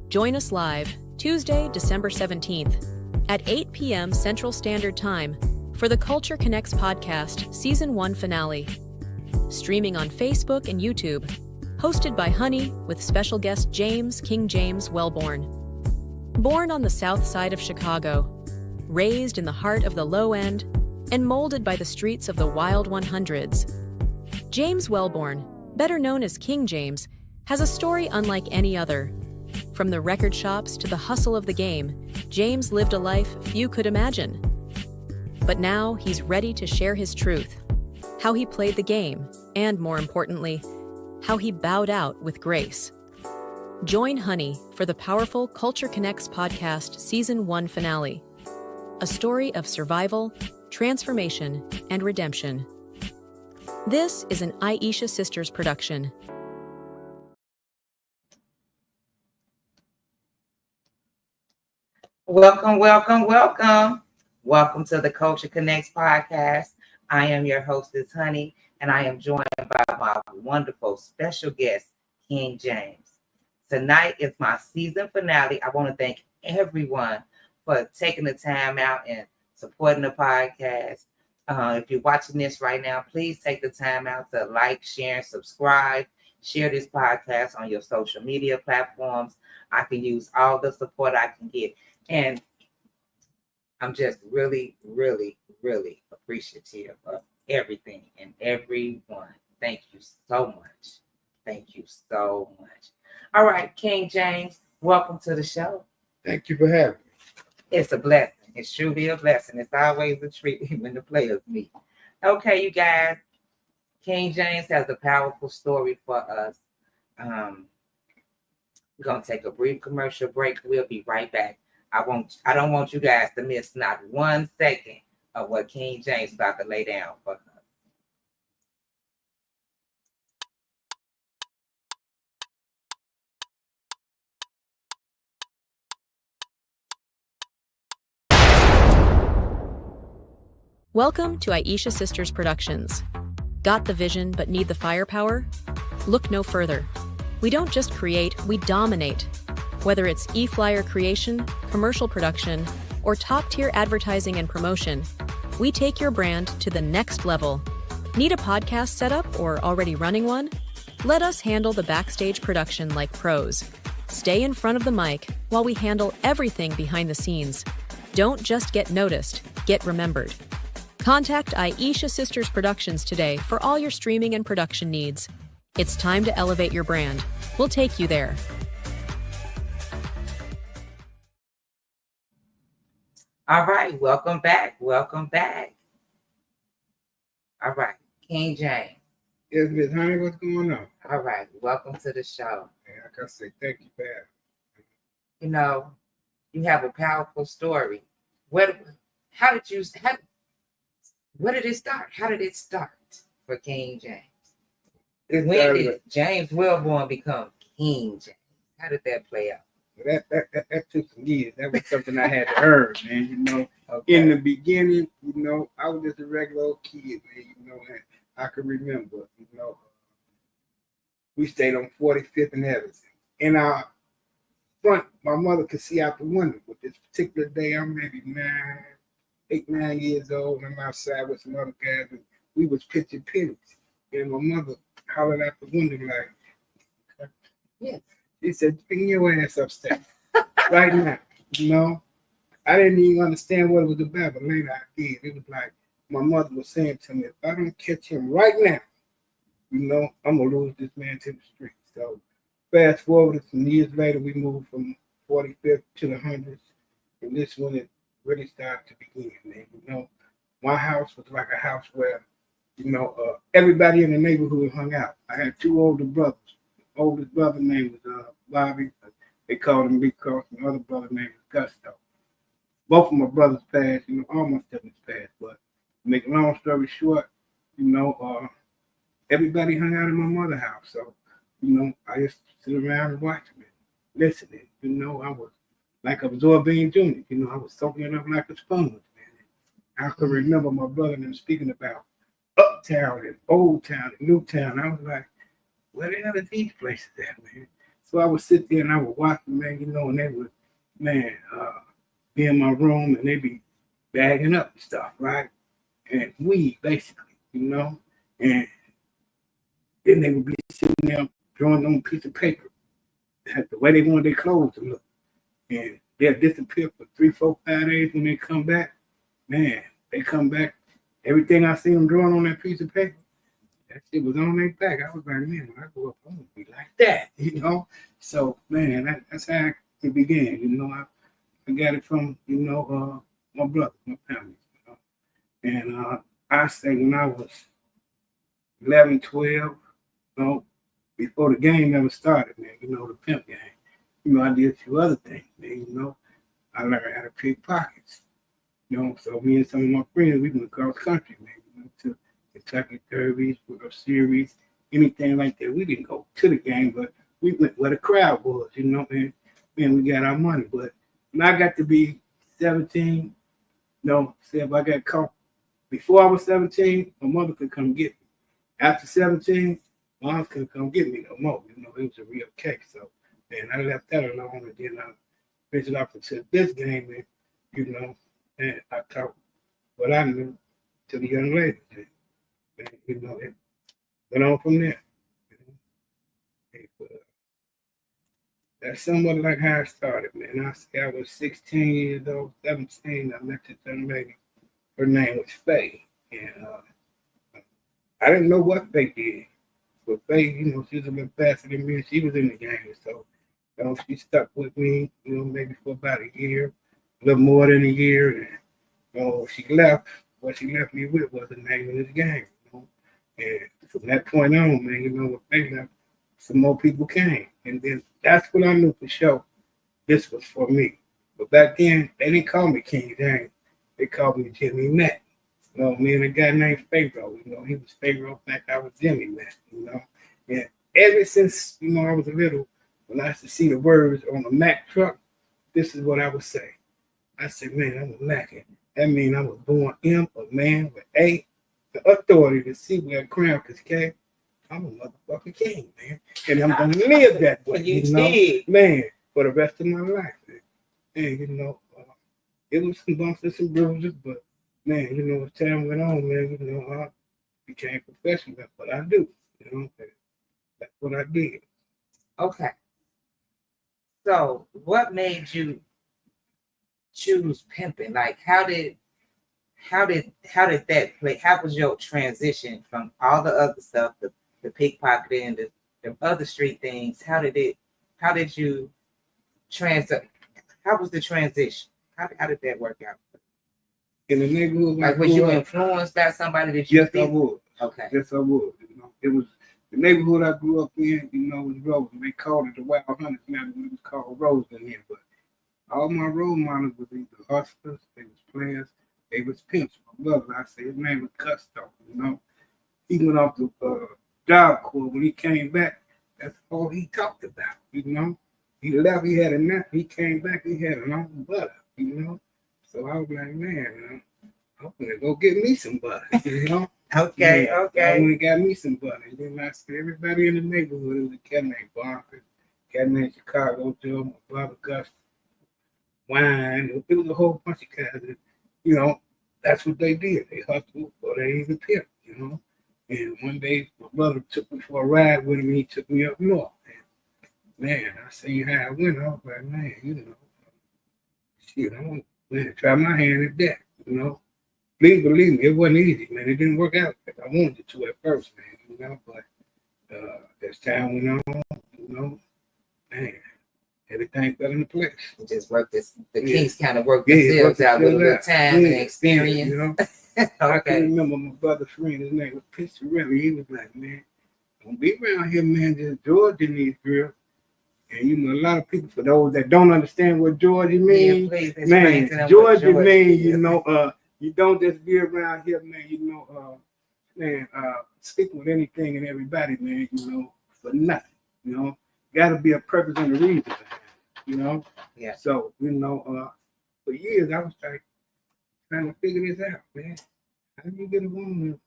Join us live Tuesday, December 17th at 8 p.m. Central Standard Time for the Culture Connects podcast Season 1 finale. Streaming on Facebook and YouTube, hosted by Honey with special guest King James Wellborn. Born on the south side of Chicago, raised in the heart of the low end, and molded by the streets of the wild 100s, James Wellborn, better known as King James, has a story unlike any other. From the record shops to the hustle of the game, James lived a life few could imagine. But now he's ready to share his truth, how he played the game, and more importantly, how he bowed out with grace. Join Honey for the powerful Culture Connects podcast Season 1 finale, a story of survival, transformation, and redemption. This is an Aisha Sisters production. Welcome to the Culture Connects podcast. I am your hostess, Honey, and I am joined by my wonderful special guest, King James. Tonight is my season finale. I want to thank everyone for taking the time out and supporting the podcast. If you're watching this right now, please take the time out to like, share, and subscribe. Share this podcast on your social media platforms. I can use all the support I can get. And I'm just really, really, really appreciative of everything and everyone. Thank you so much. Thank you so much. All right, King James, welcome to the show. Thank you for having me. It's a blessing. It's truly a blessing. It's always a treat when the players meet. Okay, you guys, King James has a powerful story for us. We're going to take a brief commercial break. We'll be right back. I don't want you guys to miss not 1 second of what King James is about to lay down for us. Welcome to Aisha Sisters Productions. Got the vision but need the firepower? Look no further. We don't just create, we dominate. Whether it's e-flyer creation, commercial production, or top-tier advertising and promotion, we take your brand to the next level. Need a podcast setup or already running one? Let us handle the backstage production like pros. Stay in front of the mic while we handle everything behind the scenes. Don't just get noticed, get remembered. Contact Aisha Sisters Productions today for all your streaming and production needs. It's time to elevate your brand. We'll take you there. All right, welcome back. All right, King James. Yes, Miss Honey, what's going on? All right, welcome to the show. I gotta say thank you for having me. You know, you have a powerful story. Where did it start? How did it start for King James? When did James Wellborn become King James? How did that play out? That took some years. That was something I had to earn, man. You know, okay. In the beginning, you know, I was just a regular old kid, man. You know, and I can remember, you know, we stayed on 45th and everything. In our front, my mother could see out the window. But this particular day, I'm maybe 9 years old, and I'm outside with some other guys, and we was pitching pennies. And my mother hollered out the window like, yeah. She said, bring your ass upstairs right now. You know, I didn't even understand what it was about, but later I did. It was like my mother was saying to me, if I don't catch him right now, you know, I'm going to lose this man to the street. So fast forward some years later, we moved from 45th to the 100s. And this when it really started to begin, man. You know, my house was like a house where, you know, everybody in the neighborhood hung out. I had two older brothers. Oldest brother name was Bobby. They called him Big Cross. My other brother name was Gusto. Both of my brothers passed, you know, all my siblings passed. But to make a long story short, you know, everybody hung out in my mother's house. So, you know, I just sit around and watching it, listening. You know, I was like absorbing Jr. You know, I was soaking it up like a sponge, man. I could remember my brother and them speaking about Uptown and Old Town and New Town. I was like, where the hell are these places at, man? So I would sit there and I would watch them, man, and they would, be in my room and they be bagging up and stuff, right? And weed, basically, and then they would be sitting there drawing on a piece of paper, the way they wanted their clothes to look. And they'll disappear for 3, 4, 5 days. When they come back, man, they come back. Everything I see them drawing on that piece of paper, that shit was on their back. I was like, man, when I grow up, I'm gonna be like that, So, man, that's how it began. I got it from, my brother, my family. And I say when I was 11, 12, before the game ever started, man, the pimp game, I did a few other things, man, I learned how to pick pockets, so me and some of my friends, we went cross country, man, to Kentucky Derbies, World Series, anything like that. We didn't go to the game, but we went where the crowd was, and we got our money. But when I got to be 17, say if I got caught before I was 17, my mother could come get me. After 17, mom couldn't come get me no more. It was a real case. So, man, I left that alone, and then I ventured off into this game, and I taught what I knew to the young ladies. And, it went on from there. That's somewhat like how it started, man. I say I was 16 years old, 17. I met this young lady. Her name was Faye. And I didn't know what Faye did. But Faye, she was a little faster than me, and she was in the game. So, she stuck with me, maybe for about a year, a little more than a year. And, she left. What she left me with was the name of this game. And from that point on, man, when Faye left, some more people came. And then that's when I knew for sure this was for me. But back then, they didn't call me King James. They called me Jimmy Matt. Me and a guy named Pharaoh. He was Pharaoh back. I was Jimmy Matt. And ever since, I was a little, when I used to see the words on a Mack truck, this is what I would say. I said, man, I'm a Mackin. That means I was born M, a man with A, the authority to see where a crown could came. I'm a motherfucking king, man. And I'm going to live that way, man, for the rest of my life, man. And, it was some bumps and some bruises, but, man, as time went on, man, I became professional. That's what I do, That's what I did. Okay. So what made you choose pimping? Like, how did that play? How was your transition from all the other stuff, the pickpocketing, the other street things? How did you how was the transition? How did that work out? In the neighborhood, like was you influenced by somebody that you Yes, I was. Okay. Yes, I was. It was the neighborhood I grew up in, was Roseland. They called it the Wild Hunters now, but it was called Roseland then. But all my role models was either hustlers, they was players, they was pimps. My brother, I say his name was Custo, He went off the job corps. When he came back, that's all he talked about, He left, he had a nap, he came back, he had an own butter, So I was like, man, I'm gonna go get me some butter, Okay. I went and got me some butter. And then I said, everybody in the neighborhood, it was a cat named Barker, a cat named Chicago Joe, my brother Gus, Wine. It was a whole bunch of cats that, that's what they did. They hustled or they even pimped, And one day, my brother took me for a ride with him, and he took me up north. And, man, I seen how it went. I was like, man, shit, I want to try my hand at that, Please believe me, it wasn't easy, man. It didn't work out like I wanted it to at first, man, But as time went on, man, everything fell into place. It just worked the kinks kind of worked themselves out with a little time and experience. Okay. I can remember my brother's friend, his name was Piscarelli. He was like, man, don't be around here, man, just Georgia needs girls. And a lot of people, for those that don't understand what Georgia means, man, Georgia means, you don't just be around here, man, speak with anything and everybody, man, for nothing, Gotta be a purpose and a reason, Yeah. So, for years I was like trying to figure this out, man. How do you get a woman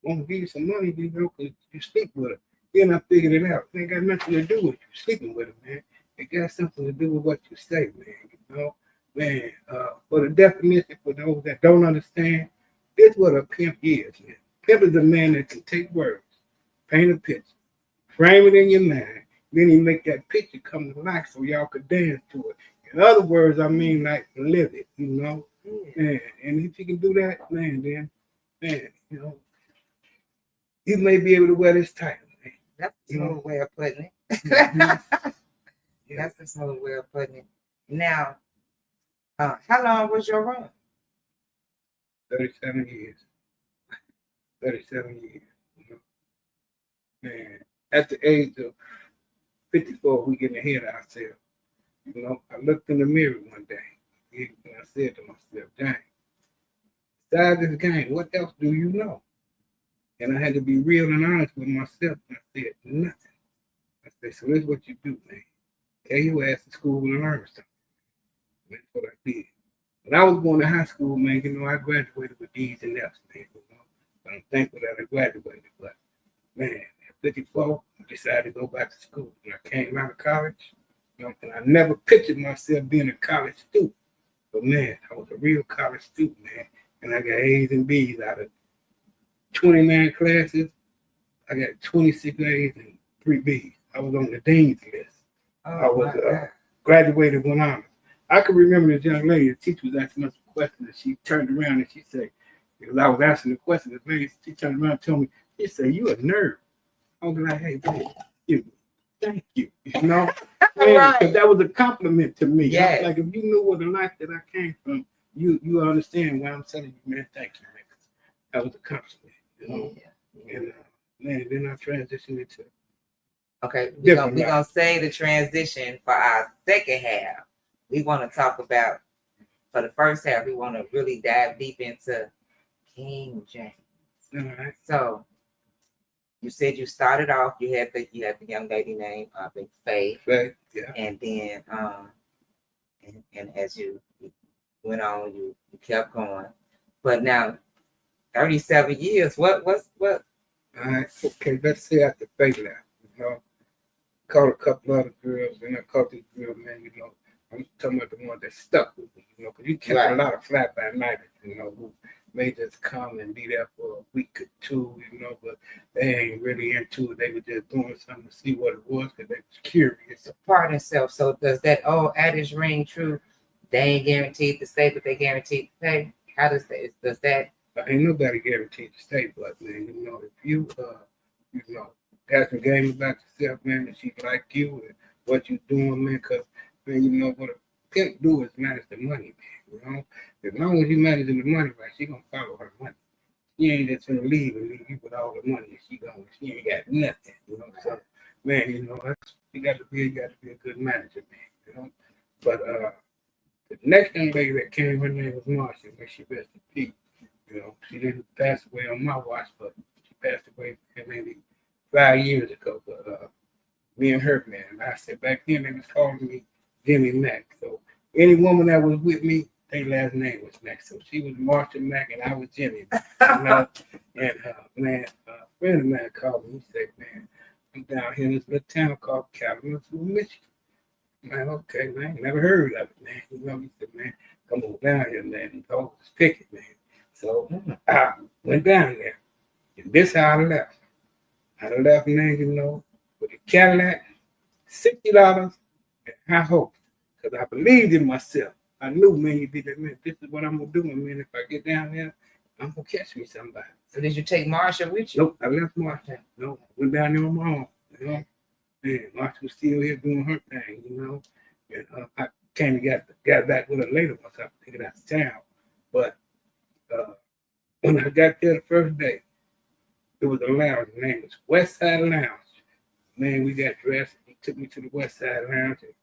want to give you some money, because you speak with her? Then I figured it out. It ain't got nothing to do with you sleeping with him, man. It got something to do with what you say, man. You know, man. For the definition for those that don't understand, this is what a pimp is, man. Pimp is a man that can take words, paint a picture, frame it in your mind, then he make that picture come to life so y'all could dance to it. In other words, I mean like live it, you know. Man, and if you can do that, man, then man, you know, you may be able to wear this title. That's a smooth way of putting it. Mm-hmm. Yeah. That's a smooth way of putting it. Now, how long was your run? 37 years. 37 years. You know? Man, at the age of 54, we getting ahead of ourselves. You know, I looked in the mirror one day and I said to myself, dang, besides this game, what else do you know? And I had to be real and honest with myself. And I said, nothing. I said, so this is what you do, man. Take your ass to school and learn something. That's what I did. When I was going to high school, man, you know, I graduated with D's and F's, man. You know? I'm thankful that I graduated. But, man, at 54, I decided to go back to school. When I came out of college, you know, and I never pictured myself being a college student. But, man, I was a real college student, man. And I got A's and B's out of 29 classes. I got 26 A's and 3 B's. I was on the dean's list. I was graduated with honors. I can remember this young lady, the teacher was asking us a question, and she turned around and she said, because I was asking the question, the lady, she turned around and told me, she said, you a nerd. I was like, hey, thank you. You know? Right. Because that was a compliment to me. Yeah. Like, if you knew what the life that I came from, you understand why I'm telling you, man, thank you, man. That was a compliment, you know? Yeah. And, man, then I transitioned into okay, we're gonna say the transition for our second half. We want to talk about, for the first half, we want to really dive deep into King James. All right. So you said you started off, you had the young lady named Faith. Faith, yeah. And then and as you went on, you kept going. But now 37 years, what? All right, okay, let's say after Faith left, you know, caught a couple other girls, and I caught this girl, man, you know, I'm talking about the one that stuck with me, you know, because you catch a lot of flat by night, you know, who may just come and be there for a week or two, you know, but they ain't really into it. They were just doing something to see what it was because they was curious. Part itself. So does that old adage ring true? They ain't guaranteed to stay, but they guaranteed to pay. How does that? Ain't nobody guaranteed to stay, but man, you know, if you you know, got some game about yourself, man, and she like you and what you doing, man, because man, you know what a pimp do is manage the money, man. You know, as long as you managing the money right, she gonna follow her money. She ain't just gonna leave you with all the money. She ain't got nothing, you know. So, man, you know, you got to be a good manager, man. You know, but the next young lady that came, her name was Marcia. May she rest in peace. You know, she didn't pass away on my watch, but she passed away maybe 5 years ago. But me and her, man, I said back then they was calling me Jimmy Mack. So any woman that was with me, their last name was Mack. So she was Marcia Mack and I was Jimmy. You know? And man, a friend of mine called me. He said, man, I'm down here in this little town called Kalamazoo, Michigan. Man, okay, man, never heard of it, man. You know, he said, man, come on down here, man. He told us pick it, man. So I went down there. And this how I left. I left, man, you know, with a Cadillac, $60, and high hopes. Because I believed in myself. I knew, man, you did that, man. This is what I'm going to do, man. If I get down there, I'm going to catch me somebody. So did you take Marsha with you? Nope, I left Marsha. No, went down there on my own, you know. Man, Marsha was still here doing her thing, you know. And I came and got back with her later once I took it out of town. But when I got there the first day, it was a lounge. The name was West Side Lounge. Man, we got dressed. He took me to the West Side Lounge. And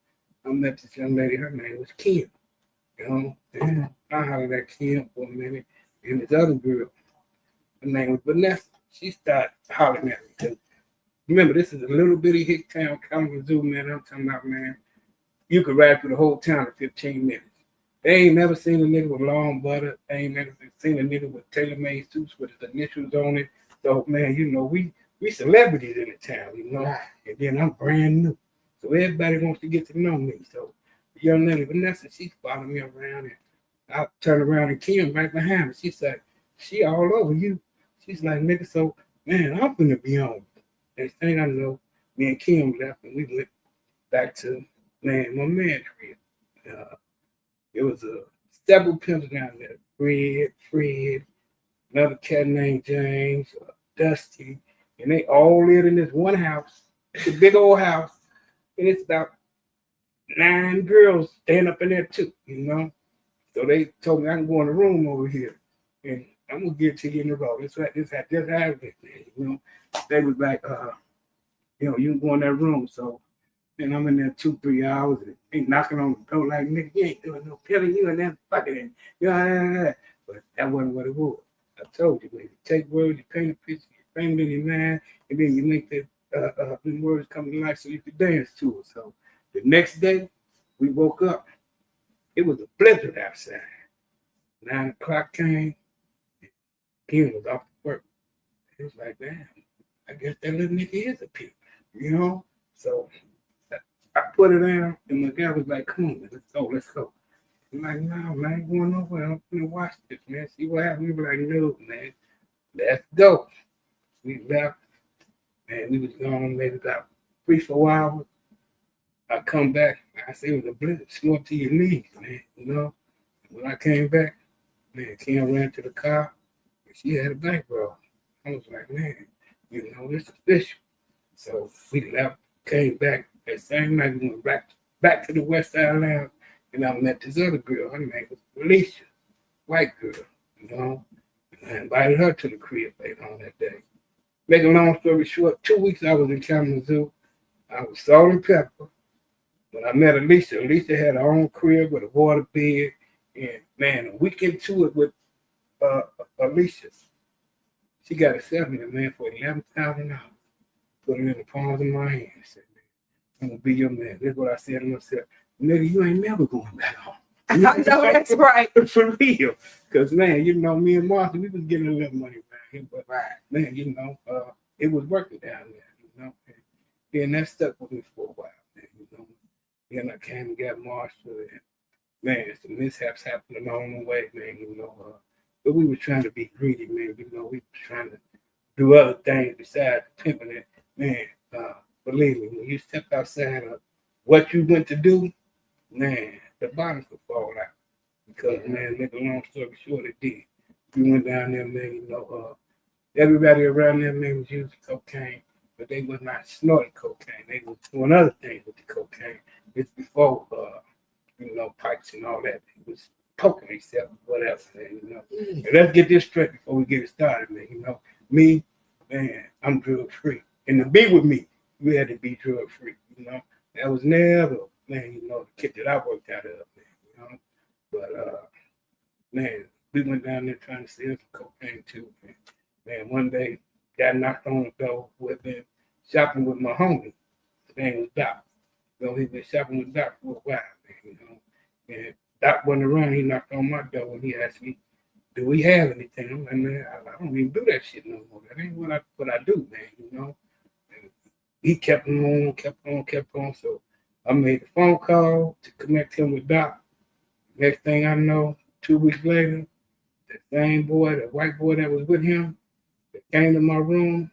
I met this young lady. Her name was Kim. You know, and I hollered at Kim for a minute. And this other girl, her name was Vanessa. She started hollering at me. Because remember, this is a little bitty hick town, Kalamazoo, man. I'm talking about, man, you could ride through the whole town in 15 minutes. They ain't never seen a nigga with long butter. They ain't never seen a nigga with tailor-made suits with his initials on it. So, man, you know, we we celebrities in the town, you know. Right. And then I'm brand new. So everybody wants to get to know me. So the young lady Vanessa, she followed me around, and I turned around and Kim right behind her. She said, she all over you. She's like, nigga, so man, I'm gonna be on. Next thing I know, me and Kim left and we went back to my man's crib. It was several people down there. Fred, another cat named James, Dusty, and they all live in this one house. It's a big old house, and it's about 9 girls staying up in there too, you know. So they told me I can go in the room over here, and I'm gonna get to you in the road. This happened, you know. They was like, you know, you can go in that room. So and I'm in there 2-3 hours and ain't knocking on the door like, nigga, you ain't doing no killing, you and that fucking, you know, but that wasn't what it was. I told you, man, you take words, you paint a picture, you frame it in your mind, and then you make that them words come to life so you could dance to it. So the next day, we woke up, it was a blizzard outside. 9 o'clock came, Kim was off to work. It was like, damn, I guess that little nigga is a pimp, you know? So I put it down, and the guy was like, come on, man, let's go. I'm like, no, man, I ain't going nowhere. I'm gonna watch this, man. See what happens. We were like, no, man, let's go. We left, and we was gone maybe about 3-4 hours. I come back, I say it was a blizzard, snort to your knees, man, you know? When I came back, man, Kim ran to the car, and she had a bankroll. I was like, man, you know, this is official. So we left, came back. That same night, we went back to the West Side Lounge, and I met this other girl. Her name was Alicia, white girl, you know. And I invited her to the crib later on that day. Make a long story short, 2 weeks I was in Kalamazoo. I was salt and pepper. When I met Alicia had her own crib with a water bed. And, man, a week into it with Alicia, she got accepted, man, for $11,000. Put it in the palms of my hand. Said, I'm gonna be your man. That's what I said to myself. Nigga, you ain't never going back home. I know that's right. For real. Because, man, you know, me and Martha, we was getting a little money back here. But, Right. man, you know, it was working down there, you know. And that stuck with me for a while, man, you know. Then I came and got Marshall. And, man, some mishaps happened along the way, man, you know. But we were trying to be greedy, man. You know, we were trying to do other things besides pimping it. Man, believe me, when you step outside of what you went to do, man, the bottom could fall out. Because, man, make a long story short, it did. We went down there, man, you know, everybody around there, man, was using cocaine, but they was not snorting cocaine. They was doing other things with the cocaine. It's before, you know, pipes and all that. It was poking themselves, whatever, man, you know. And let's get this straight before we get it started, man, you know. Me, man, I'm drug-free. And to be with me, we had to be drug-free, you know. That was never, man, you know, the kid that I worked out of, man, you know. But, man, we went down there trying to sell some cocaine too, man. Man, one day, got knocked on the door. We had been shopping with my homie. His name was Doc. You know, he'd been shopping with Doc for a while, man, you know. And Doc wasn't around. He knocked on my door and he asked me, do we have anything? I'm like, man, I don't even do that shit no more. That ain't what I do, man, you know. He kept on. So I made a phone call to connect him with Doc. Next thing I know, 2 weeks later, that same boy, that white boy that was with him, that came to my room,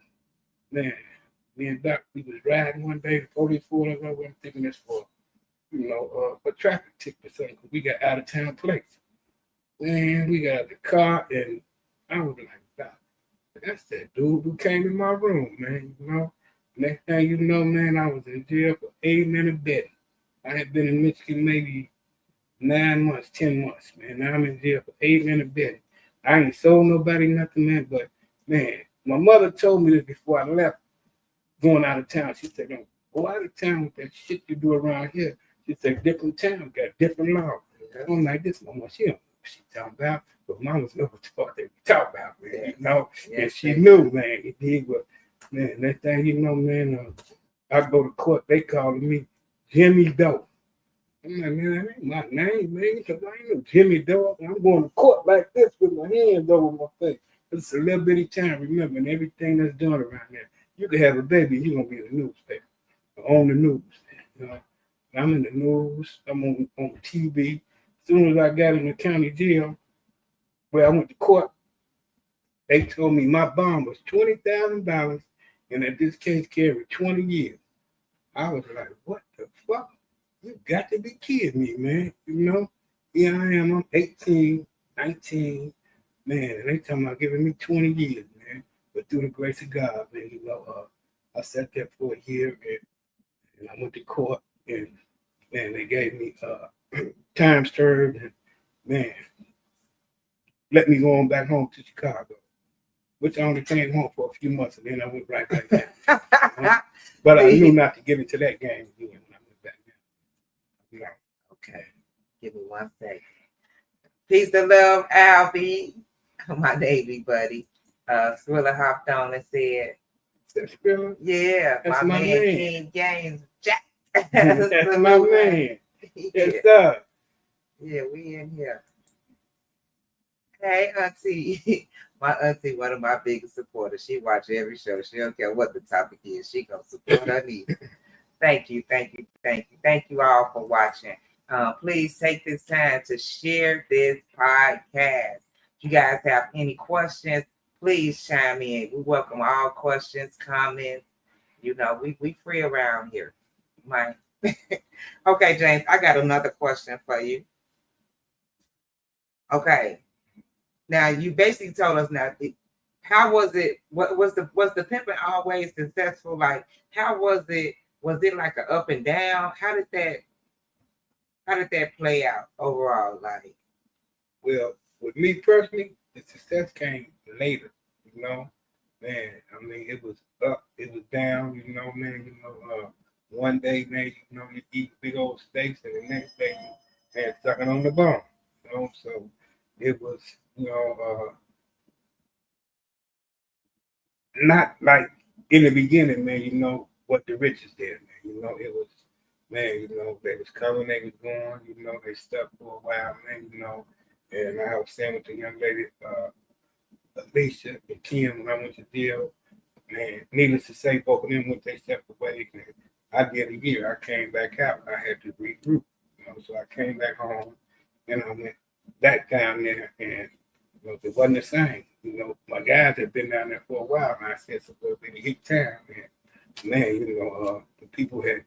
man, me and Doc, we was riding one day, the police pulled us over. I'm thinking this for, you know, a traffic ticket or something, because we got out of town plates. Man, we got out the car, and I was like, Doc, that's that dude who came in my room, man, you know. Next thing you know, man, I was in jail for 8 minutes betting. I had been in Michigan maybe 9 months, 10 months, man. Now I'm in jail for 8 minutes betting. I ain't sold nobody nothing, man, but, man, my mother told me this before I left going out of town. She said, don't go out of town with that shit you do around here. She said, different towns got different laws. I'm like, this mama, she don't know what she talking about, but mamas know what the fuck they talk about, man, you know? And she knew, man, it did, but, man, that thing, you know, man, I go to court, they calling me Jimmy Doe. I'm like, man, that ain't my name, man, because I ain't no Jimmy Doe. I'm going to court like this with my hands over my face. It's a little bitty town, remember, and everything that's done around there. you could have a baby, you're gonna be in the newspaper, or on the news. You know, I'm in the news. I'm on TV. As soon as I got in the county jail, where I went to court, they told me my bond was $20,000, and that this case carried 20 years. I was like, what the fuck? You got to be kidding me, man. You know, here I am. I'm 18, 19, man, and they talking about giving me 20 years, man. But through the grace of God, man, you know, I sat there for a year, and I went to court, and man, they gave me time served, and man, let me go on back home to Chicago, which I only came home for a few months, and then I went right back down. But I knew not to get into that game again when I went back down. No. Okay, give me 1 second. Peace and love, Albie, my Navy buddy. Skrilla hopped on and said, Skrilla? Yeah, That's my man man. King James Jack. That's my man. Yes, sir. Yeah, we in here. Hey, auntie. My auntie, one of my biggest supporters. She watch every show. She don't care what the topic is. She gonna support her needs. Thank you, thank you, thank you. Thank you all for watching. Please take this time to share this podcast. If you guys have any questions, please chime in. We welcome all questions, comments. You know, we free around here. My okay, James, I got another question for you. Okay. Now you basically told us now how was it? What was the pimping always successful? Like, how was it? Was it like an up and down? How did that play out overall? Like, well, with me personally, the success came later, you know. Man, I mean, it was up, it was down, you know, man. You know, one day, man, you know, you eat big old steaks, and the next day, man, sucking on the bone, you know. So it was, you know, not like in the beginning, man. You know what the riches did, man. You know, it was, man. You know, they was coming, they was going. You know, they stuck for a while, man. You know, and I was saying with the young lady, Alicia and Kim, when I went to deal, man, needless to say, both of them went their separate ways. And I did a year. I came back out. I had to regroup. You know, so I came back home, and I went back down there, and you know, it wasn't the same. You know, my guys had been down there for a while, and I said, so we're in the heat town, man, you know, the people had,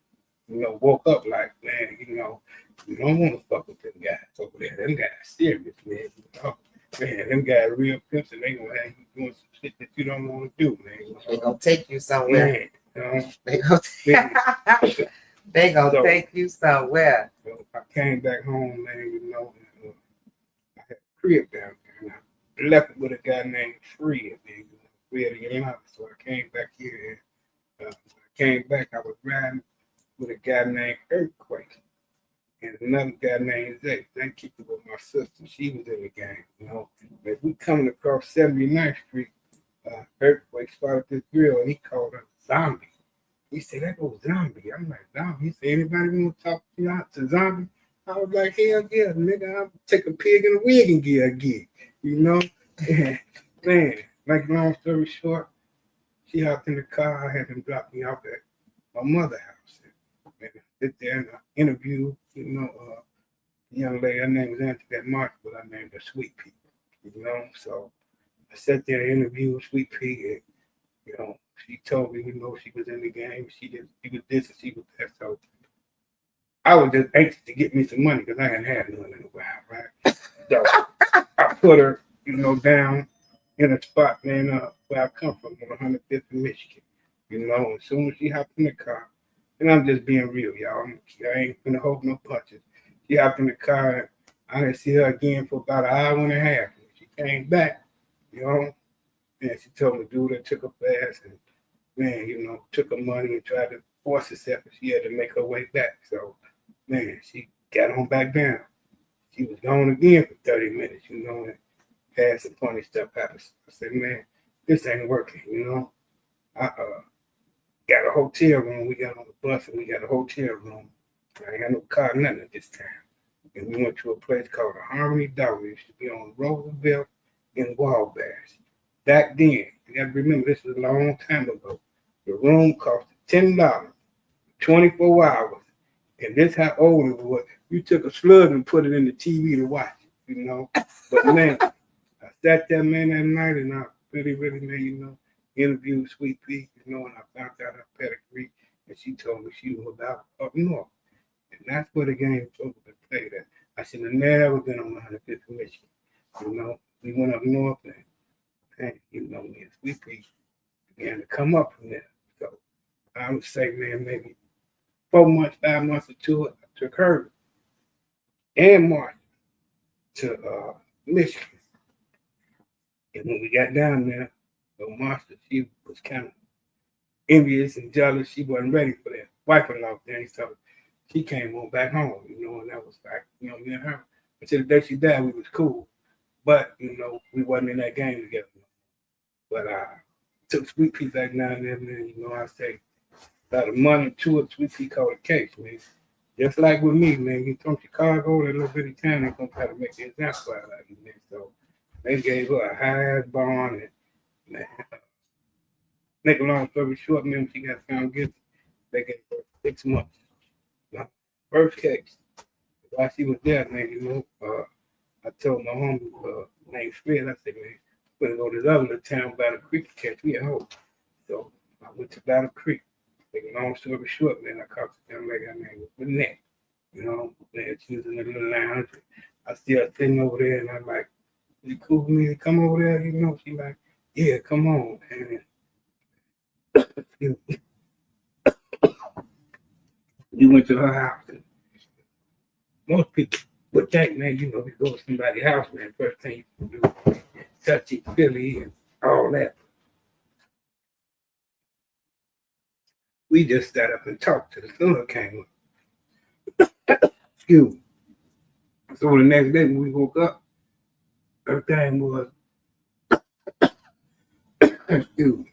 you know, woke up like, man, you know, you don't want to fuck with them guys over there. Them guys serious, man. You know? Man, them guys real pimps, and they gonna have you doing some shit that you don't want to do, man. You know? They gonna take you somewhere. Man, you know? They gonna take you somewhere. So I came back home, man, you know, and, I had a crib down there, and I left it with a guy named Fred, man, Fred in Yolanda. So I came back here, and I came back, I was riding with a guy named Earthquake and another guy named Zay. They kicked it with my sister. She was in the game, you know. As we coming across 79th Street, Earthquake spotted this girl, and he called her Zombie. He said, that goes Zombie. I'm like, Zombie? He said, anybody want to talk to Zombie? I was like, hell yeah, nigga, I'll take a pig in a wig and get a gig, you know? And, man, like, long story short, she hopped in the car. I had them drop me off at my mother's house. And I sit there and I interview, you know, the young lady. Her name was Antoinette March, but I named her Sweet Pea, you know? So I sat there and interviewed Sweet Pea, and, you know, she told me, you know, she was in the game. She was this and she was that. So I was just anxious to get me some money because I hadn't had none in a while, right? So I put her, you know, down in a spot, man, where I come from, on 105th in Michigan. You know, as soon as she hopped in the car, and I'm just being real, y'all. I ain't gonna hold no punches. She hopped in the car, and I didn't see her again for about an hour and a half. She came back, you know, and she told me, dude, that took her fast, and man, you know, took her money and tried to force herself, and she had to make her way back. So, man, she got on back down. She was gone again for 30 minutes, you know, and had some funny stuff happen. I said, man, this ain't working, you know. I got a hotel room. We got on the bus, and we got a hotel room. I ain't got no car, nothing at this time. And we went to a place called the Harmony Dog. It used to be on Roosevelt and Wabash. Back then, you got to remember, this was a long time ago. The room cost $10, 24 hours. And this how old it was. You took a slug and put it in the TV to watch, But man, I sat there, man, that night, and I really, man, interviewed Sweet Pea, and I found out her pedigree, and she told me she was up north. And that's where the game was supposed to be played at. I should have never been on 105th Michigan. We went up north, and me and Sweet Pea began to come up from there. So I would say, man, maybe 4 months, 5 months into it, I took her and Martin to Michigan. And when we got down there, Martha, she was kind of envious and jealous. She wasn't ready for that wife-in-law thing. So she came on back home, and that was like, me and her. Until the day she died, we was cool. But, we wasn't in that game together. But I took Sweet Pea back down there, man. I say about a month or two of Sweet Pea called a case, man. Just like with me, man. You from Chicago, that little bitty town, they're going to try to make an example out of you, man. So they gave her a high bond, and man, make a long story short, man, she got found guilty. They gave her 6 months. First case. While she was there, man, I told my homie named Fred, I said, man, we're going to go to this other little town, Battle Creek, to catch me at home. So I went to Battle Creek. Make a long story short, man, I caught the young lady, man, with Net. Man, she was in the little lounge. I see her sitting over there, and I'm like, you cool with me to come over there? She like, yeah, come on. And we went to her house. And most people would think, man, you go to somebody's house, man, first thing you can do, touchy, Philly, and all that. We just sat up and talked till the sun came up. Excuse me. So the next day when we woke up, everything was, excuse me,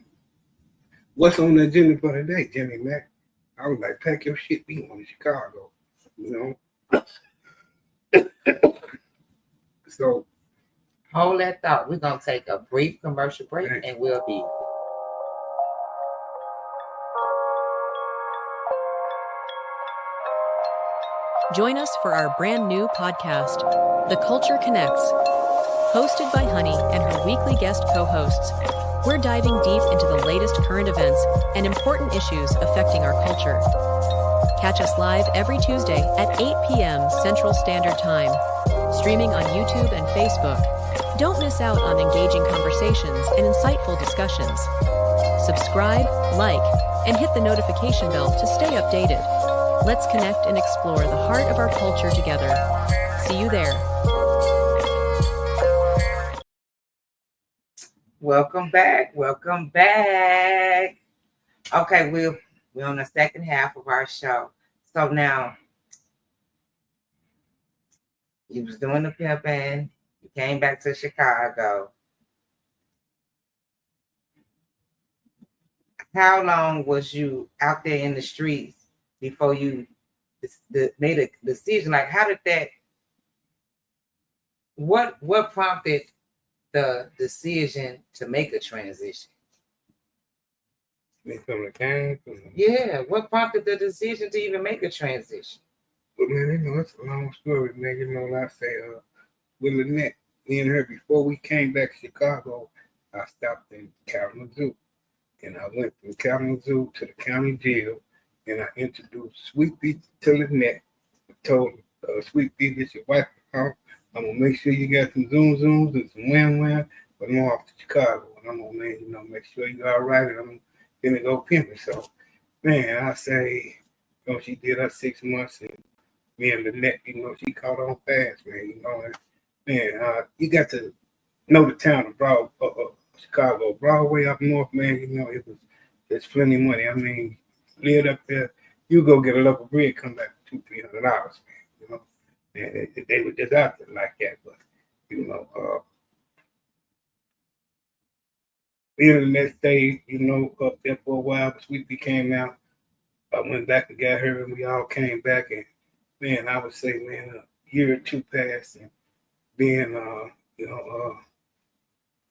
what's on the agenda for today, Jimmy Mac? I was like, pack your shit, we going to Chicago, So, hold that thought. We're going to take a brief commercial break, and we'll be. Join us for our brand new podcast, The Culture Connects, hosted by Honey and her weekly guest co-hosts. We're diving deep into the latest current events and important issues affecting our culture. Catch us live every Tuesday at 8 p.m. Central Standard Time, streaming on YouTube and Facebook. Don't miss out on engaging conversations and insightful discussions. Subscribe, like, and hit the notification bell to stay updated. Let's connect and explore the heart of our culture together. See you there. Welcome back. Okay, we're on the second half of our show. So now, you was doing the pimping. You came back to Chicago. How long was you out there in the streets before you made a decision? Like, how did that? What prompted the decision to make a transition? Yeah, what prompted the decision to even make a transition? But man, it's a long story, man. Like I say, with Lynette, me and her, before we came back to Chicago, I stopped in Kalamazoo. And I went from Kalamazoo to the county jail, and I introduced Sweet Pea to Lynette. I told Sweet Pea, this your wife. I'm going to make sure you got some zooms and some wham, but I'm off to Chicago. And I'm going to, make sure you're all right, and I'm going to go pimping. So, man, I say, she did her 6 months, and me and Lynette, she caught on fast, man. And you got to know the town of Chicago, Broadway up north, man. There's plenty of money. I mean, live up there, you go get a loaf of bread, come back for $200-300, man. And they were just out there like that, but then the next day, up there for a while, Sweet Pea came out. I went back and got her, and we all came back, and man, I would say, man, a year or two passed, and then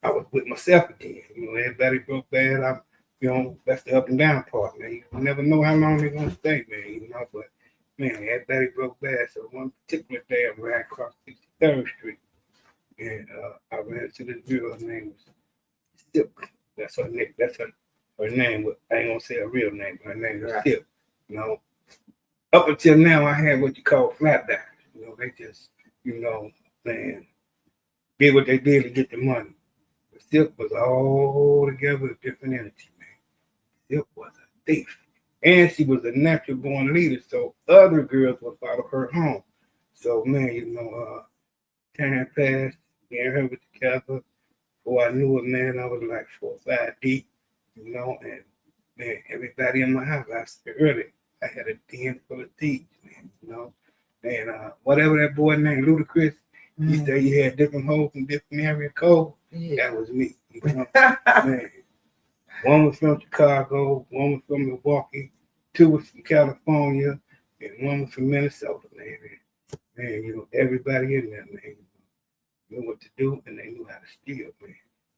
I was with myself again. Everybody broke bad. You know, that's the up and down part, man. You never know how long they're gonna stay, man. You know, but man, everybody broke bad. So one particular day, I ran across 63rd Street, and I ran into this girl. Her name was Silk. That's her name. That's her name. But I ain't gonna say her real name. But her name is Silk. You know, up until now, I had what you call flatback. You know, they just, you know, man, did what they did to get the money. But Silk was all together a different entity, man. Silk was a thief. And she was a natural born leader, so other girls would follow her home. So, man, you know, time passed, me and her were together. Before I knew it, man, I was like 4 or 5 deep, you know, and man, everybody in my house, I said earlier, I had a den full of thieves, man, you know. And whatever that boy named Ludacris, he said he had different holes in different area code. That was me, you know. Man. One was from Chicago, one was from Milwaukee, 2 was from California, and 1 was from Minnesota, man. Man, you know, everybody in there, man, knew what to do, and they knew how to steal, man.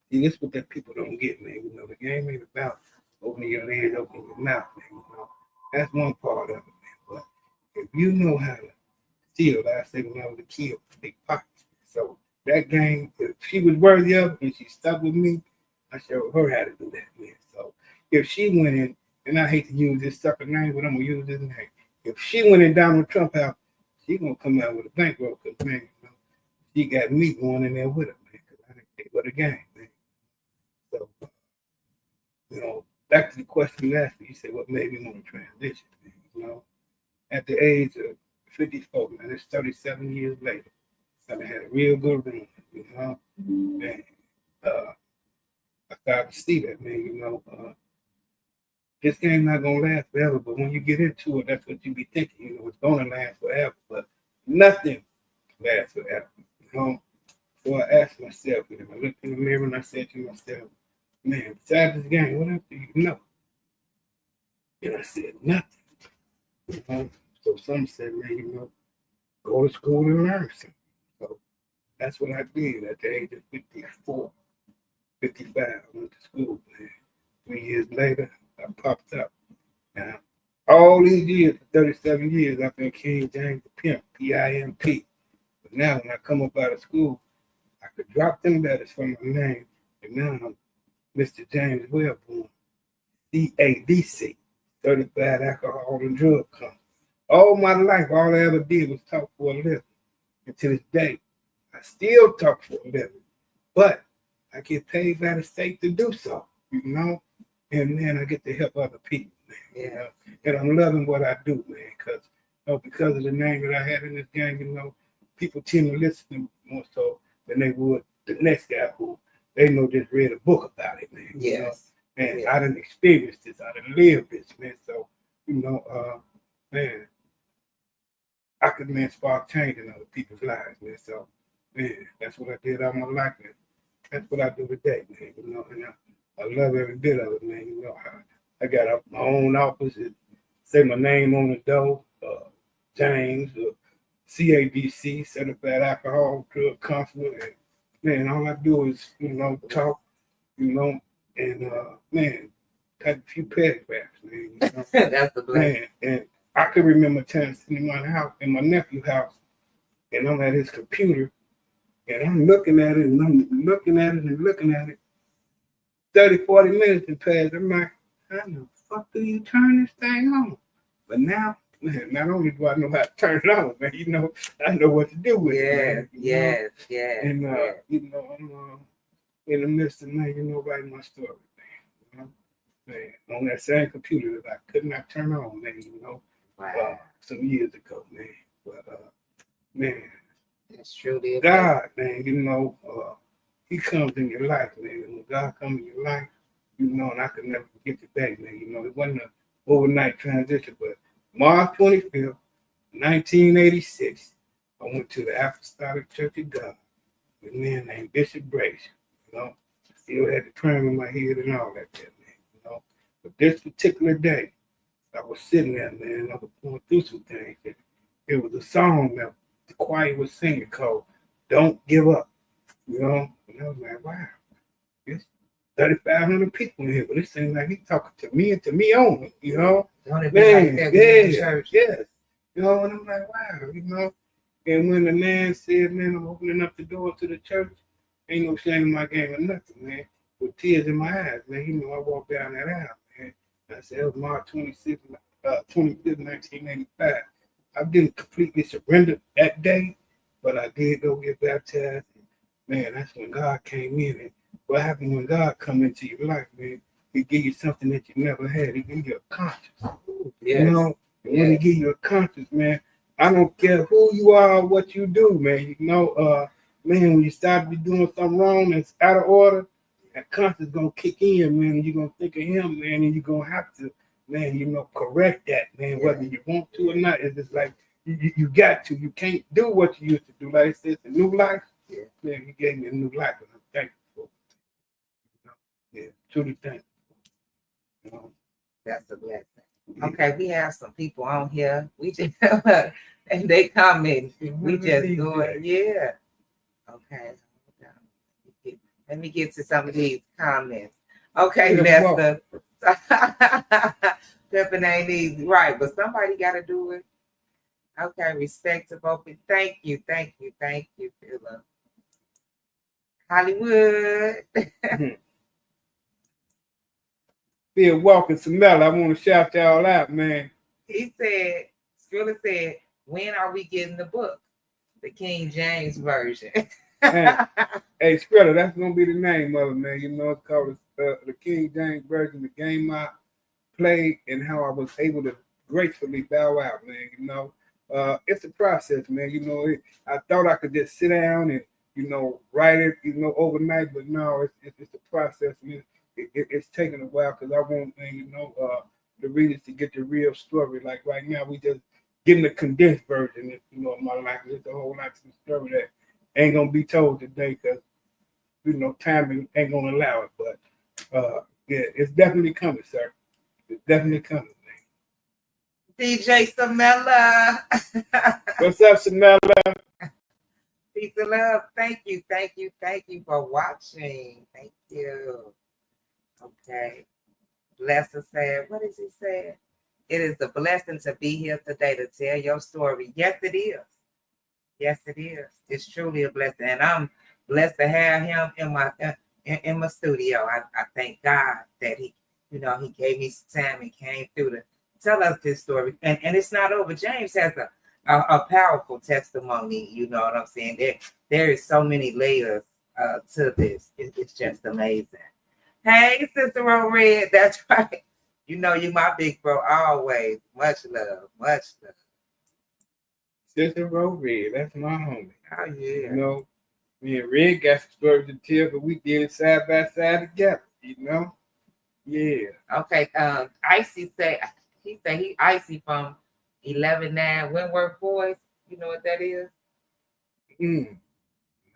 See, this is what that people don't get, man. You know, the game ain't about opening your legs, opening your mouth, man. You know, that's one part of it, man. But if you know how to steal, like I say when I was a kid, big pockets. So that game, if she was worthy of it and she stuck with me, I showed her how to do that, man. So if she went in, and I hate to use this sucker name, but I'm gonna use this name. If she went in Donald Trump house, she gonna come out with a bankroll, because man, you know, she got me going in there with her, man, because I didn't take what a game, man. So you know, back to the question you asked me, you said what made me want to transition, man. You know, at the age of 54, man, it's 37 years later. I had a real good run, you know, man. I started to see that, man, you know, this game not gonna last forever, but when you get into it, that's what you be thinking, you know, it's gonna last forever, but nothing lasts forever, you know. So I asked myself, and I looked in the mirror and I said to myself, man, besides this game, what else do you know? And I said, nothing. You know? So some said, man, you know, go to school and learn something. So that's what I did at the age of 54, 55. I went to school, man. 3 years later, I popped up. Now, all these years, 37 years, I've been King James the Pimp, P-I-M-P. But now when I come up out of school, I could drop them letters from my name, and now I'm Mr. James Wellborn, CADC, certified alcohol and drug company. All my life, all I ever did was talk for a living. And to this day, I still talk for a living, but I get paid by the state to do so, you know? And then I get to help other people, man. Yeah. You know? And I'm loving what I do, man, because you know, because of the name that I had in this game, you know, people tend to listen more so than they would the next guy who they know just read a book about it, man. Yes. You know? And yeah. I didn't experience this, I didn't live this, man. So, you know, man, I could, man, spark change in other people's lives, man. So, man, that's what I did all my life, man. That's what I do today, man. You know, and I love every bit of it, man. You know, I got my own office, say my name on the door, James, CADC, Certified Alcohol Drug Counselor, and man, all I do is, you know, talk, you know, and man, type a few paragraphs, man. You know? That's the blessing. Man, and I can remember times sitting in my house, in my nephew's house, and I'm at his computer, and I'm looking at it, and I'm looking at it, and looking at it. 30, 40 minutes have passed. I'm like, how the fuck do you turn this thing on? But now, man, not only do I know how to turn it on, man, you know, I know what to do with it. Man, yes. And, you know, I'm in the midst of, man, you know, writing my story, man. You know? Man, on that same computer that I could not turn on, man, you know, some years ago, man. But, man, that's truly God, man, you know, He comes in your life, man. And when God comes in your life, you know, and I could never forget the day, man. You know, it wasn't an overnight transition, but March 25th, 1986, I went to the Apostolic Church of God with a man named Bishop Brace. You know, still had the crown in my head and all that, man. You know, but this particular day, I was sitting there, man, I was going through some things. It was a song that the choir was singing called "Don't Give Up." You know, and I was like, wow, 3,500 people in here, but it seems like he's talking to me and to me only, you know. Don't it be Man, like that in the church? yes. You know, and I'm like, wow, you know. And when the man said, man, I'm opening up the door to the church, ain't no shame in my game or nothing, man. With tears in my eyes, man. You know, I walked down that aisle, man. I said, it was March 25th, 1985. I didn't completely surrender that day, but I did go get baptized. Man, that's when God came in. And what happened when God come into your life, man? He give you something that you never had. He give you a conscience. Yes. You know, and when he give you a conscience, man, I don't care who you are or what you do, man. You know, man, when you start to be doing something wrong that's out of order, that conscience gonna kick in, man. And you're gonna think of him, man, and you're gonna have to, man, you know, correct that, man, whether you want to or not. It's just like you got to. You can't do what you used to do. Like I said, it's a new life. Yeah, man, he gave me a new life, and I'm thankful for it. Yeah, truly thankful. You know? That's a blessing. Okay, we have some people on here. We just and they comment. We just do it. Yeah. Okay. Let me get to some of these comments. Okay, that's the Pippin ain't easy, right? But somebody got to do it. Okay, respect to both. Thank you, Philip. Hollywood. Bill Walker, Samella, I want to shout y'all out, man. He said, Skrilla said, when are we getting the book? The King James Version. Hey, Skrilla, that's going to be the name of it, man. You know, it's called the King James Version, the game I played and how I was able to gracefully bow out, man. You know, it's a process, man. You know, I thought I could just sit down and, you know, write it, you know, overnight, but no, it's a process, man. It's taking a while because I want, man, you know, the readers to get the real story. Like right now, we just getting the condensed version, you know, of my life. It's a whole lot of story that ain't gonna be told today because, you know, time ain't gonna allow it. But yeah, it's definitely coming, sir. It's definitely coming, man. DJ Samella. What's up, Samella? Peace and love. Thank you for watching. Thank you. Okay. Blessing said, what is he saying? It is a blessing to be here today to tell your story. Yes, it is. Yes, it is. It's truly a blessing. And I'm blessed to have him in my studio. I thank God that he, you know, he gave me some time and came through to tell us this story. And it's not over. James has a powerful testimony. You know what I'm saying? There is so many layers to this. It's just amazing. Hey, Sister Red, that's right. You know you my big bro always. Much love, much love. Sister Red, that's my homie. Oh yeah. You know, me and Red got some stories to tell, but we did it side by side together. You know, yeah. Okay. Icy said he Icy from 11-9 Wentworth Boys. You know what that is?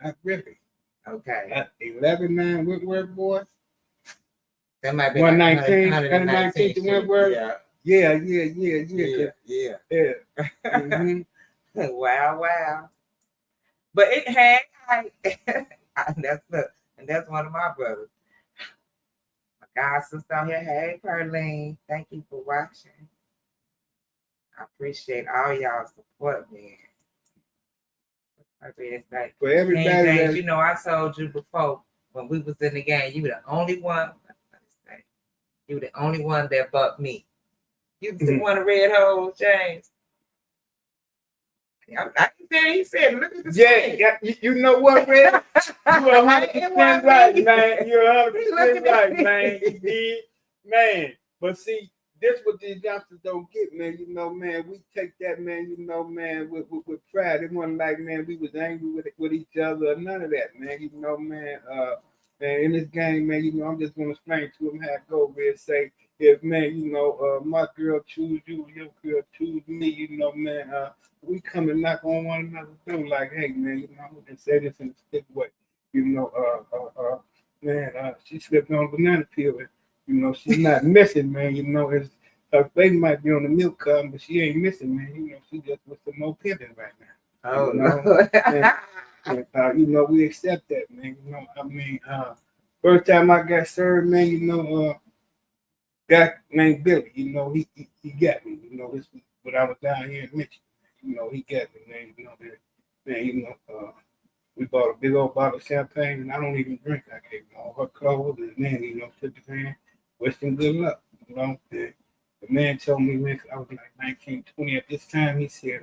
Not really. Okay. 11-9 Wentworth Boys. That might be 119 to Wentworth. Yeah. Mm-hmm. Wow. But it had that's one of my brothers. My god sister out here. Hey Perlene. Thank you for watching. I appreciate all y'all support, man. It's like for everybody, you know, I told you before when we was in the game, you were the only one. You were the only one that bucked me. You the one of red holes, James. I he said, look at the screen. Yeah, you know what, Red? You 100% right, man. You're 100% right, man. You did, man. But see, this what these youngsters don't get, man. You know, man, we take that, man, you know, man, with pride. It wasn't like, man, we was angry with each other or none of that, man. You know, man, man, in this game, man, you know, I'm just going to explain to them how it go, Red. Say, if, man, you know, my girl choose you, your girl choose me, you know, man, we come and knock on one another's door like, hey, man, you know, I'm going to say this in a stick way. You know, man, she slipped on a banana peel. And, you know, she's not missing, man. You know, it's her baby might be on the milk carton, but she ain't missing, man. You know, she just with some more pimping right now. Oh, you know? And, you know, we accept that, man. You know, I mean, First time I got served, man, you know, guy named Billy, you know, he got me. You know, this was when I was down here in Michigan. You know, he got me, man. You know, man, you know, we bought a big old bottle of champagne, and I don't even drink. I gave him all her clothes, and man, you know, took his hand, wished him good luck. You know, and the man told me, man, 'cause I was like 19, 20 at this time. He said,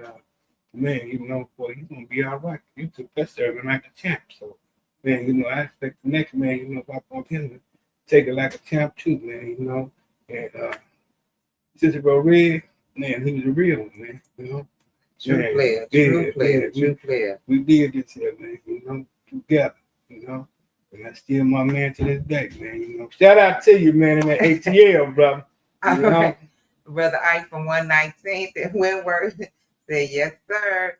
man, you know, boy, you gonna be all right. You took that serving like a champ. So, man, you know, I expect the next man, you know, if I bump him to take it like a champ too, man, you know. And Sister Bro Red, man, he was a real one, man, you know. True Man, player, yeah, true player, man, true player. we did this here, man, you know, together, you know. And that's still my man to this day, man, you know. Shout out to you, man, in that ATL, brother. All You know? right. Brother Ike from 119th in Wentworth said, yes, sir.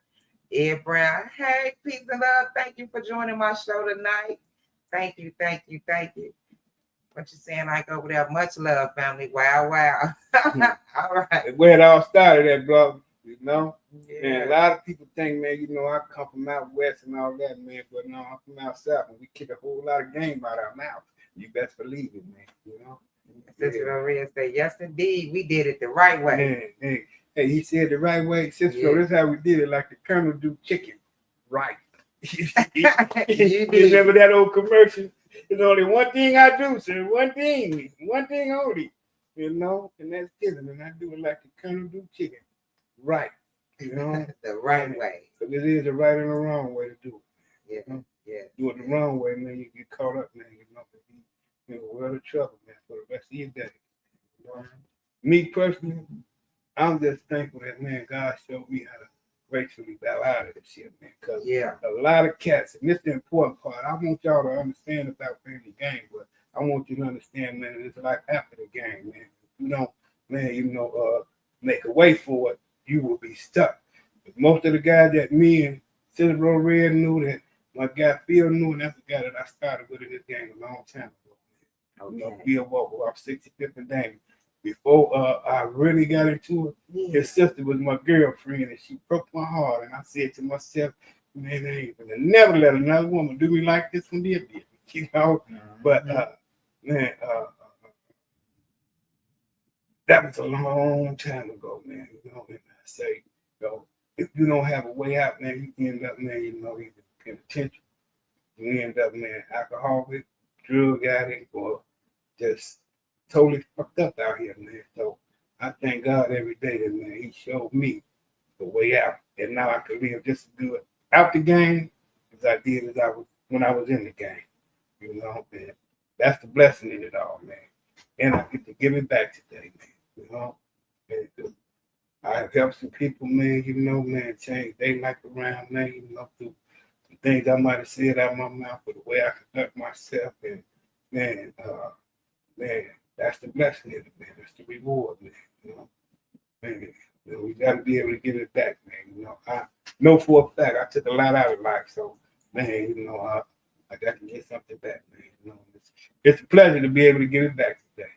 Ed Brown, hey, peace and love. Thank you for joining my show tonight. Thank you, thank you, thank you. What you saying, Ike, over there? Much love, family. Wow, wow. All right. Where it all started at, brother, you know. Yeah. And a lot of people think, man, you know, I come from out west and all that, man, but no, I'm from out south, and we kick a whole lot of game out our mouth. You best believe it, man, you know. Sister Maria said, yes, indeed, we did it the right way. Hey, he said the right way. Sister, this is how we did it, like the Colonel do chicken. Right. You remember that old commercial? There's only one thing I do, sir. One thing only. You know, and that's killing. And I do it like the Colonel do chicken. Right. You know? The right way. Because it is a right and a wrong way to do it. Yeah. You know? Yeah. Do it the wrong way, man, you get caught up, man. You know, you're in a world of trouble, man, for the rest of your day. You know? Me personally, I'm just thankful that, man, God showed me how to gracefully bow out of this shit, man. Because a lot of cats, and this is the important part, I want y'all to understand about playing the game, but I want you to understand, man, it's like after the game, man. If you don't, man, you know, make a way for it, you will be stuck. But most of the guys that me and Sister Red knew, that my guy Phil knew, and that's the guy that I started with in this game a long time ago. Okay. You know, Phil Walker, I'm 65th and Damon. Before I really got into it, his sister was my girlfriend, and she broke my heart. And I said to myself, man, I ain't gonna never let another woman do me like this one did, you know. But man, that was a long time ago, man. You know, and I say, you know, if you don't have a way out, man, you end up, man, you know, either penitentiary, you end up, man, alcoholic, drug addict, or just totally fucked up out here, man. So I thank God every day that, man, he showed me the way out. And now I can live just as good out the game as I did as I was when I was in the game. You know, man. That's the blessing in it all, man. And I get to give it back today, man. You know. And I have helped some people, man, you know, man, change their life around, man, you know, through the things I might have said out of my mouth, or the way I conduct myself. And man, that's the blessing in it, man. That's the reward, man. You know, man, you know, we got to be able to give it back, man. You know, I know for a fact I took a lot out of life, so man, you know, I got to get something back, man. You know, it's a pleasure to be able to give it back today.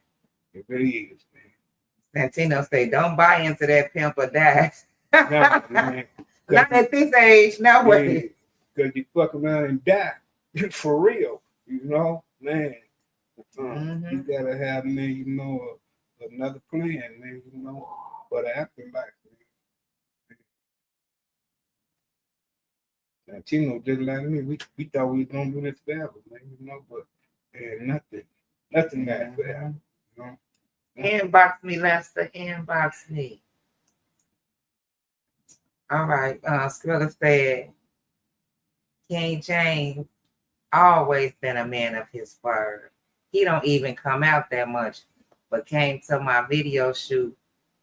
It really is, man. Santino say, don't buy into that pimp or die. No, man. Not at this age, no way. Because you fuck around and die for real, you know, man. You gotta have, man, you know, another plan, man, you know, for the afterlife, man. Tino just like me, we thought we was gonna do this forever, man, you know, but nothing that forever, you know. Inbox me, Lester, inbox me. All right, Skrilla said, King James always been a man of his word. He don't even come out that much, but came to my video shoot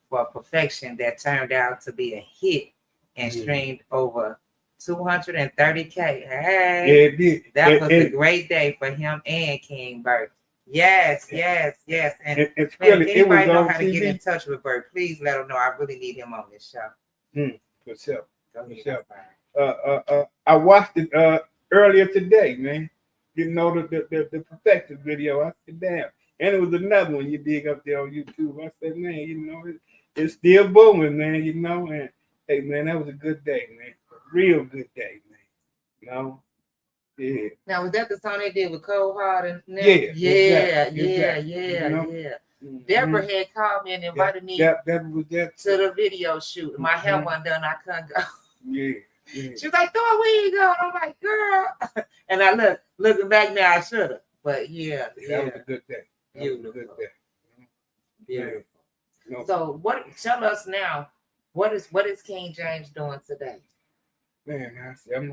for Perfection that turned out to be a hit and streamed over 230K. Hey, yeah, it did. That was a great day for him and King Bert. Yes. And man, if anybody know how to get in touch with Bert, please let him know. I really need him on this show. For sure. I watched it earlier today, man. You know, the Perfection video. I said, damn. And it was another one you dig up there on YouTube. I said, man, you know, it's still booming, man, you know. And hey, man, that was a good day, man. A real good day, man. You know, Yeah. Now, was that the song they did with Cold Heart and them? Yeah. Deborah had called me and invited me that was that to the video shoot. My hair wasn't done, I couldn't go. Yeah. She was like, "Thor, where you go?" I'm like, "Girl," and I looking back now, I should have, but yeah, that was a good day. Beautiful. Beautiful. No. So, tell us now, what is King James doing today? Man, I see, I'm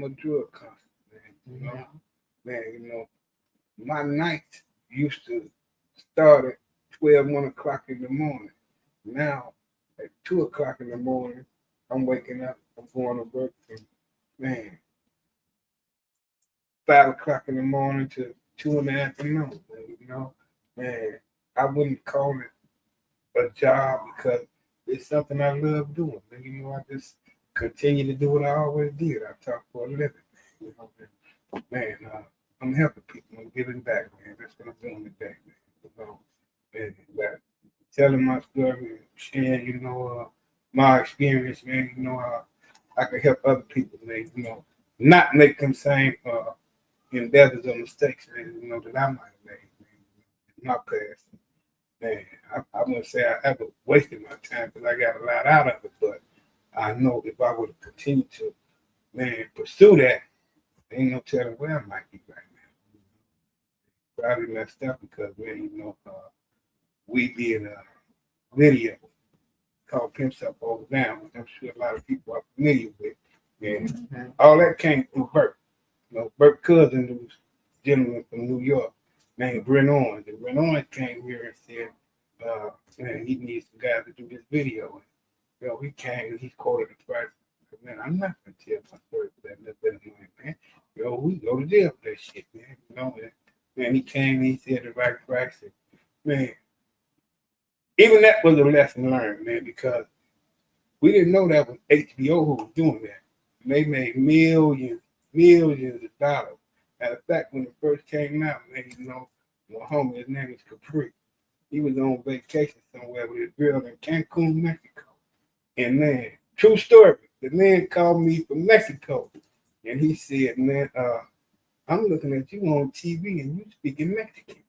a drug connoisseur, man. You know, man, you know, my nights used to start at 12, 1 o'clock in the morning. Now, at 2 o'clock in the morning, I'm waking up, I'm going to work, and man, 5 o'clock in the morning to 2 in the afternoon, you know, man, I wouldn't call it a job because it's something I love doing. And, you know, I just continue to do what I always did. I talk for a living, you know, man, I'm helping people, I'm giving back, man. That's what I'm doing today, man. You know, and telling my story, sharing, you know, my experience, man, you know, I can help other people, man, you know, not make them same endeavors or mistakes, man, you know, that I might have made, man, in my past. Man, I wouldn't say I ever wasted my time because I got a lot out of it, but I know if I would have continued to, man, pursue that, ain't no telling where I might be right now. Probably messed up because, man, you know, we did a video called Pimps Up Over Down, which I'm sure a lot of people are familiar with. And all that came through Bert. You know, Bert's cousin was a gentleman from New York named Brent Owens. And Brent Owens came here and said, man, he needs some guys to do this video. And, you know, he came and he quoted the price. Man, I'm not going to tell my story for that little bit of money, man. You know, we go to jail for that shit, man. You know, man, he came and he said the right price. And, man, even that was a lesson learned, man, because we didn't know that was HBO who was doing that. And they made millions of dollars. Matter of fact, when it first came out, man, you know, my homie, his name is Capri. He was on vacation somewhere with his girl in Cancun, Mexico. And man, true story, the man called me from Mexico. And he said, man, I'm looking at you on TV and you speaking Mexican.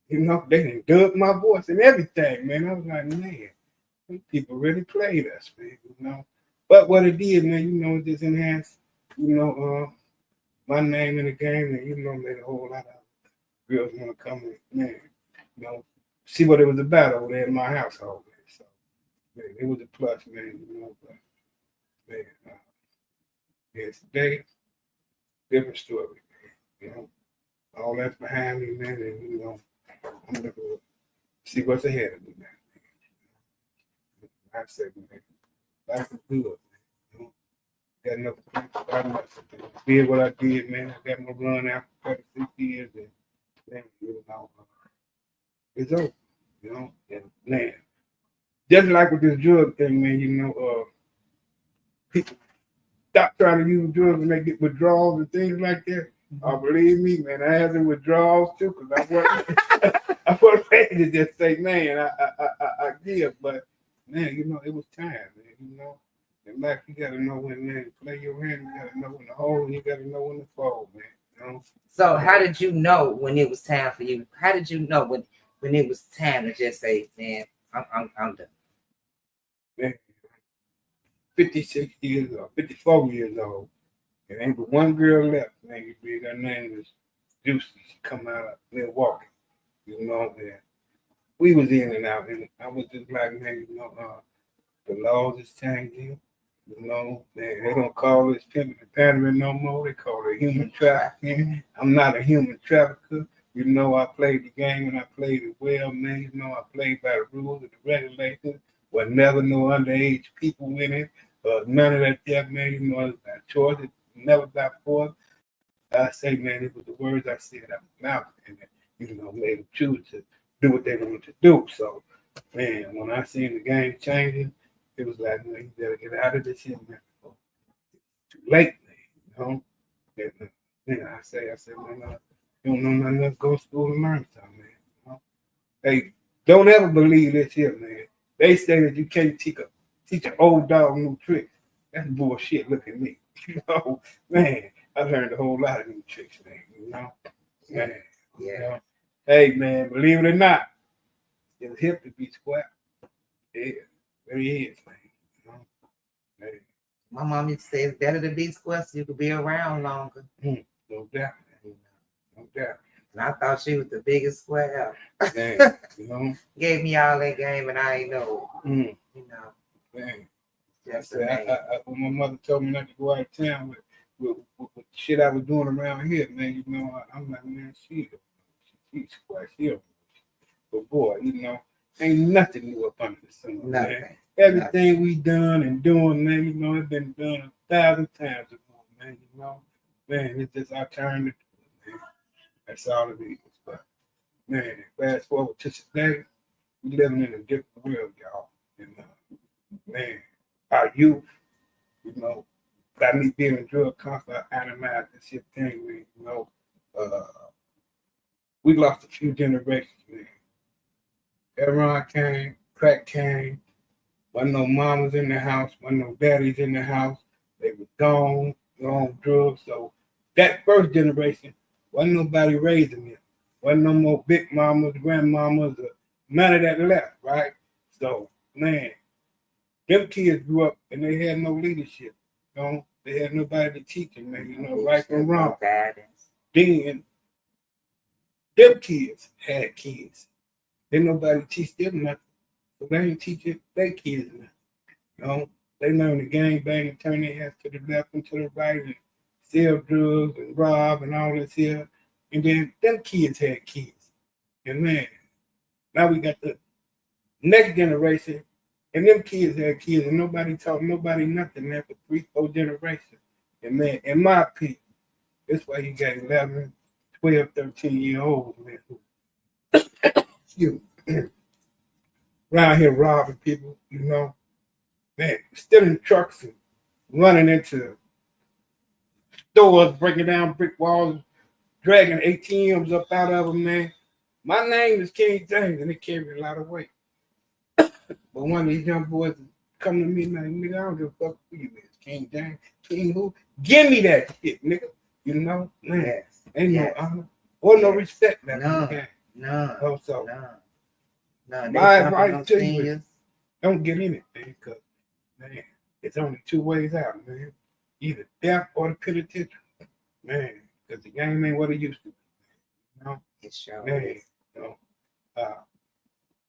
You know, they done dubbed my voice and everything, man. I was like, man, these people really played us, man, you know. But what it did, man, you know, it just enhanced, you know, my name in the game, and you know, made a whole lot of girls want to come and, man, you know, see what it was about over there in my household, man. So, man, it was a plus, man, you know, but, man, yeah, today, different story, man, you know. All that's behind me, man, and, you know, I'm looking to see what's ahead of me, man. I said, man, life is good, man. You know? Got enough did what I did, man. I got my run after 36 years, and man, you know, it's over, you know. And man, just like with this drug thing, man, you know, people stop trying to use drugs and they get withdrawals and things like that. Believe me, man, I had some withdrawals too, because I wasn't ready to just say, man, I give, but man, you know, it was time, man, you know. In life, you gotta know when, man, to play your hand, you gotta know when to hold, and you gotta know when to fold, man. You know? So how did you know when it was time for you? How did you know when it was time to just say, man, I'm done? Man, 56 years old, 54 years old, and ain't but one girl left, man. Her name is Juicy. She come out of Milwaukee, you know, and we was in and out, and I was just like, man, you know, the laws is changing. You know, they don't call this pimping and pandering no more. They call it human trafficking. I'm not a human trafficker. You know, I played the game and I played it well, man. You know, I played by the rules and the regulations. Was never no underage people in it. None of that stuff, man. You know, it's by choice. It never by force. I say, man, it was the words I said out of my mouth, and you know, made them choose to do what they wanted to do. So, man, when I seen the game changing, it was like, man, you gotta get out of this shit, man. Too late, man, you know. And, then I say, man, you don't know nothing else. Go to school and learn something, man. You know? Hey, don't ever believe this shit, man. They say that you can't teach an old dog new tricks. That's bullshit. Look at me, you know, man. I learned a whole lot of new tricks, man. You know, man. Yeah. You know? Hey, man, believe it or not, it's hip to be square. Yeah, there he is, man. You know? Hey. My mom used to say it's better to be square so you could be around longer. No doubt. No doubt. And I thought she was the biggest square ever. Man, you know? Gave me all that game and I ain't know. You know. Man. Just when my mother told me not to go out of town with shit I was doing around here, man, you know, I'm like, man, she's square. But boy, you know, ain't nothing new up under the sun. Nothing. Man. Everything we done and doing, man, you know, it's been done 1,000 times ago, man, you know. Man, it's just our turn to do it, man. That's all it is. But, man, fast forward to today, we living in a different world, y'all. And, man, our youth, you know, by me being a drug counselor, I animate this shit thing, man, you know. We lost a few generations, man. Heroin came, crack came. Wasn't no mamas in the house, wasn't no daddies in the house. They were gone, on drugs. So that first generation, wasn't nobody raising them. Wasn't no more big mamas, grandmamas, or none of that left, right? So, man, them kids grew up and they had no leadership. You know, they had nobody to teach them, man, you know, right from wrong. Then them kids had kids. Didn't nobody teach them nothing. So they ain't teaching their kids nothing. You know, they learn the gang bang and turn their heads to the left and to the right and sell drugs and rob and all this here. And then them kids had kids. And man, now we got the next generation and them kids had kids and nobody taught nobody nothing, man, for 3-4 generations. And man, in my opinion, that's why you got 11, 12, 13-year-olds, man, who around here robbing people, you know, man, stealing trucks and running into stores, breaking down brick walls, dragging ATMs up out of them, man. My name is King James, and it carry a lot of weight. But one of these young boys come to me, man, nigga, I don't give a fuck who you is. King James, King who? Give me that shit, nigga. You know, man, ain't no honor or no respect, man. No. My advice to you is don't get in it, man, because, man, it's only 2 ways out, man. Either death or the penitentiary, man, because the game ain't what it used to be, you know? It sure man, is. You know,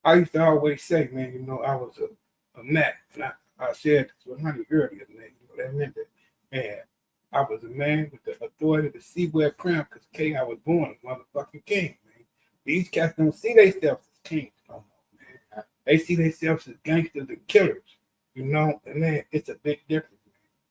I used to always say, man, you know, I was a Mac, and I said this with Honey earlier, man, you know, that meant that, man, I was a man with the authority to see where crown, because I was born a motherfucking king, man. These cats don't see themselves as kings no more, man. They see themselves as gangsters and killers, you know, and man, it's a big difference,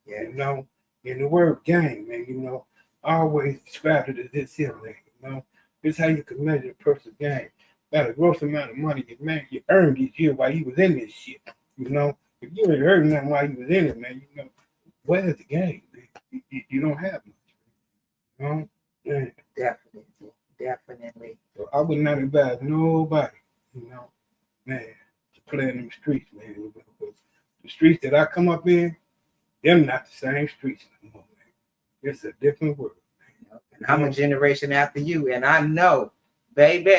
man. You know, in the word gang, man, you know, I always described it as this here, man, you know. This is how you can measure a person's game. By the gross amount of money you earned each year while you was in this shit, you know. If you ain't earned nothing while you was in it, man, you know, where's the game, man? You don't have much, you know. Man. Definitely. So I would not advise nobody, you know, man, to play in them streets, man. Because the streets that I come up in, them not the same streets no more, man. It's a different world, man. And I'm a generation after you, and I know, baby,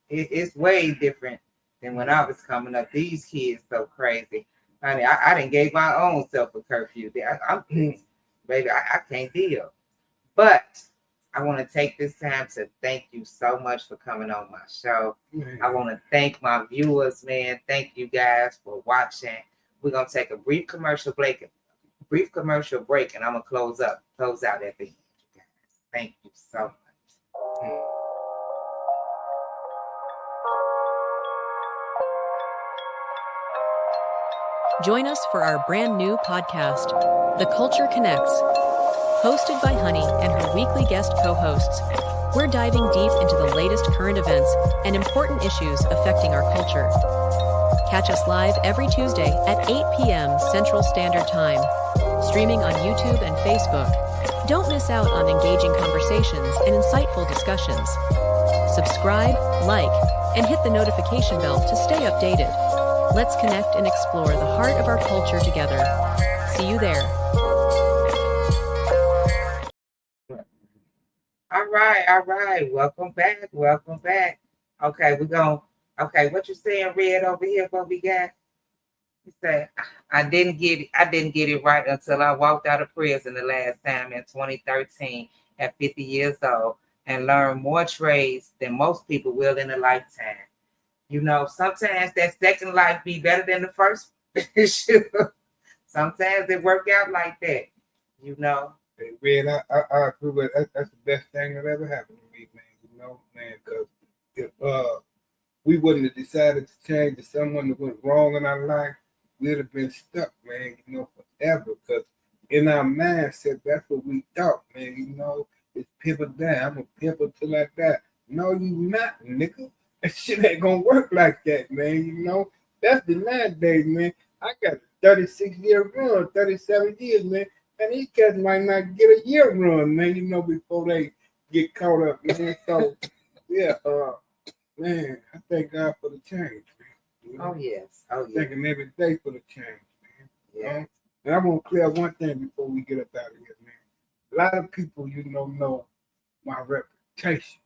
it's way different than when I was coming up. These kids so crazy. Honey, I didn't gave my own self a curfew. Baby, I can't deal. But I want to take this time to thank you so much for coming on my show. I want to thank my viewers, man. Thank you guys for watching. We're going to take a brief commercial break, and I'm going to close out at the end, you guys. Thank you so much. Join us for our brand new podcast, The Culture Connects. Hosted by Honey and her weekly guest co-hosts, we're diving deep into the latest current events and important issues affecting our culture. Catch us live every Tuesday at 8 p.m. Central Standard Time, streaming on YouTube and Facebook. Don't miss out on engaging conversations and insightful discussions. Subscribe, like, and hit the notification bell to stay updated. Let's connect and explore the heart of our culture together. See you there. All right. Welcome back. Okay, okay, what you saying, Red, over here, what we got? You say, I didn't get it right until I walked out of prison the last time in 2013 at 50 years old and learned more trades than most people will in a lifetime. Sometimes that second life be better than the first. Sometimes it work out like that, Hey, Red, I agree with that. That's the best thing that ever happened to me, man, because if we wouldn't have decided to change to someone that went wrong in our life, we'd have been stuck, man, forever. Because in our mindset, that's what we thought, man, it's pimp or die. I'm a pimp until I die. No, you not, nigga. That shit ain't gonna work like that, man, That's the nowadays, man. I got a 36-year run, 37 years, man. And these cats might not get a year run, man, before they get caught up, man. So, yeah, man, I thank God for the change, man. Oh, yes. Thank him every day for the change, man. Yeah. And I want to clear one thing before we get up out of here, man. A lot of people, know my reputation,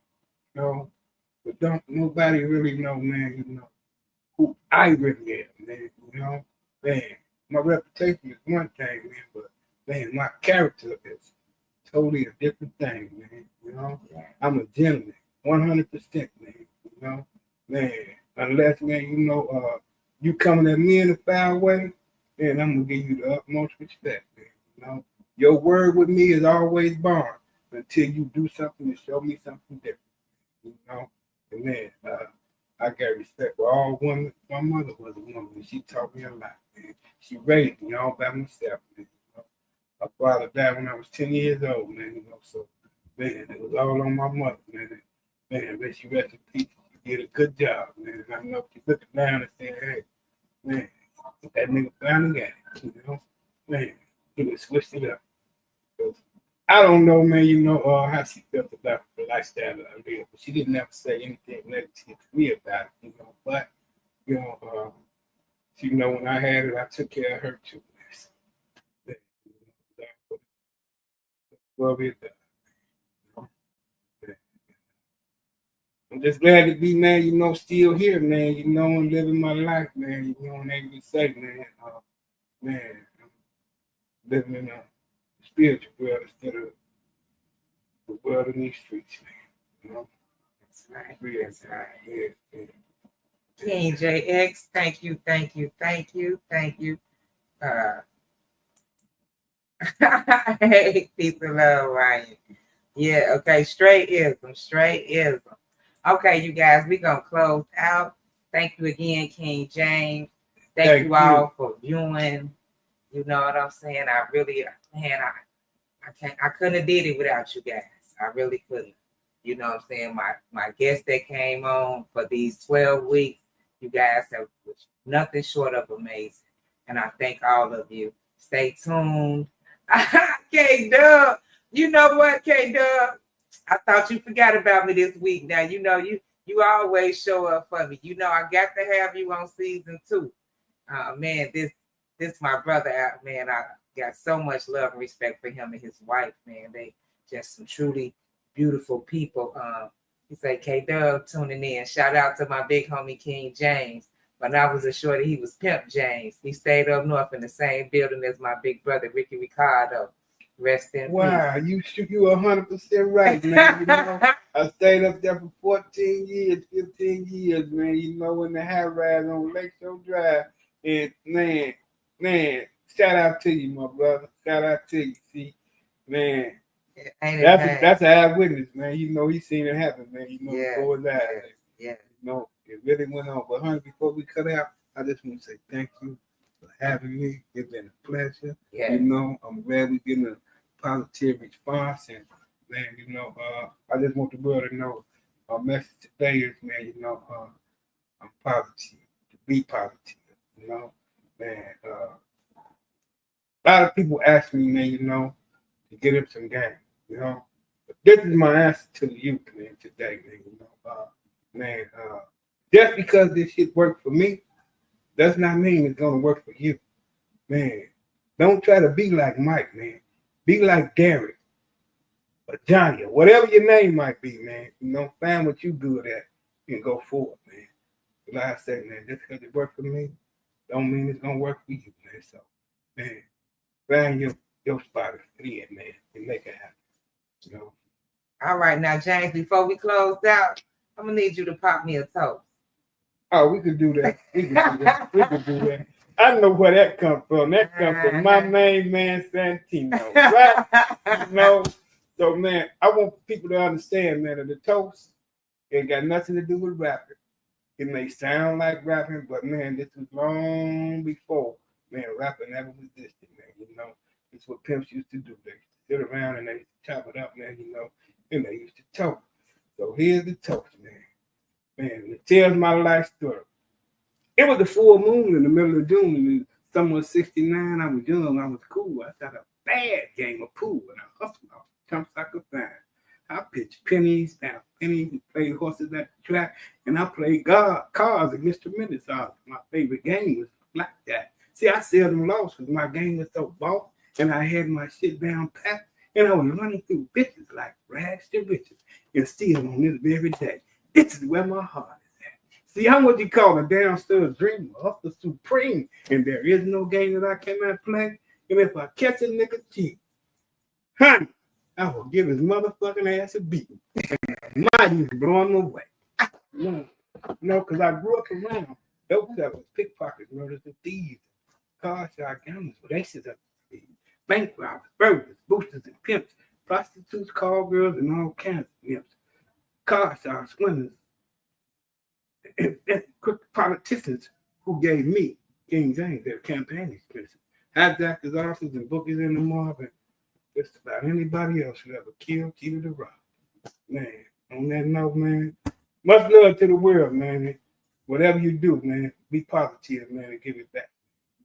but don't nobody really know, man, who I really am, man, Man, my reputation is one thing, man, but man, my character is totally a different thing, man. I'm a gentleman, 100%, man. Man, unless, man, you coming at me in a foul way, then I'm gonna give you the utmost respect, man. Your word with me is always bond until you do something to show me something different, And man, I got respect for all women. My mother was a woman, and she taught me a lot, man. She raised me all by myself, man. My father died when I was 10 years old, man, so, man, it was all on my mother, man. Man, let she rest in peace. She did a good job, man. And I know she looking down and saying, hey, man, that nigga finally got it, Man, he was switched it up. I don't know, man, how she felt about the lifestyle that I lived, but she didn't ever say anything negative to me about it, but, she when I had it, I took care of her too, man. Well, I'm just glad to be, man, still here, man, and living my life, man, and able to say, man, man, I'm living in a spiritual world instead of the world in these streets, man, That's right. Yeah, That's right. Yeah. King JX, thank you. Hey, peace and love, Ryan. Yeah, okay, straight ism. Okay, you guys, we're gonna close out. Thank you again, King James. Thank you all for viewing. You know what I'm saying? I really, man, I couldn't have did it without you guys. I really couldn't. You know what I'm saying? My guests that came on for these 12 weeks, you guys have nothing short of amazing. And I thank all of you. Stay tuned. K-Dub, you know what, K-Dub? I thought you forgot about me this week. Now, you always show up for me. I got to have you on season 2. Man, this my brother, man. I got so much love and respect for him and his wife, man. They just some truly beautiful people. He said, K-Dub tuning in. Shout out to my big homie, King James. But I was assured that he was Pimp James. He stayed up north in the same building as my big brother, Ricky Ricardo. Rest in peace. Wow, you 100% right, man. I stayed up there for 14 years, 15 years, man. In the high rise on Lakeshore Drive. And man, shout out to you, my brother. Shout out to you. See, man. That's an eyewitness, man. He seen it happen, man. Before his eyes. Yeah. It really went on. But honey, before we cut out, I just want to say thank you for having me. It's been a pleasure. Yeah. I'm glad we're getting a positive response. And man, I just want the world to know our message today is, man, I'm positive. To be positive. Man, a lot of people ask me, man, to get up some game, But this is my answer to the youth, man, today, man. Just because this shit worked for me, does not mean it's gonna work for you, man. Don't try to be like Mike, man. Be like Derek. or Johnny, or whatever your name might be, man. Find what you good at and go forward, man. Like I said, man, just because it worked for me, don't mean it's gonna work for you, man. So, man, find your spot in, man, and make it happen. All right, now, James, before we close out, I'm gonna need you to pop me a toast. Oh, we could do that. We could do that. I know where that comes from. That comes from my main man, Santino. Right? So, man, I want people to understand, man, that the toast ain't got nothing to do with rapping. It may sound like rapping, but, man, this was long before, man, rapping ever existed, man. It's what pimps used to do. They used to sit around and they used to chop it up, man, and they used to toast. So here's the toast, man. Man, it tells my life story. It was the full moon in the middle of June. In summer of '69, I was young. I was cool. I shot a bad game of pool, and I hustled off chumps I could find. I pitched pennies down pennies and played horses at the track, and I played cars against tremendous odds. My favorite game was blackjack. See, I seldom lost because my game was so bought, and I had my shit down pat, and I was running through bitches like rags to riches, and still on this very day. This is where my heart is at. See, I'm what you call a downstairs dreamer, up the supreme, and there is no game that I cannot play. And if I catch a nigga cheat, honey, I will give his motherfucking ass a beating. Might even blow him away. Because I grew up around dope sellers, pickpockets, murders, and thieves, car shot gamblers with aces up the speed, bank robbers, burglars, boosters, and pimps, prostitutes, call girls, and all kinds of imps. Car shots, swimmers, and politicians who gave me, King James, their campaign expenses. Hijackers, officers, and bookies in the mob, and just about anybody else who ever killed, cheated, or robbed. Man, on that note, man, much love to the world, man. Whatever you do, man, be positive, man, and give it back.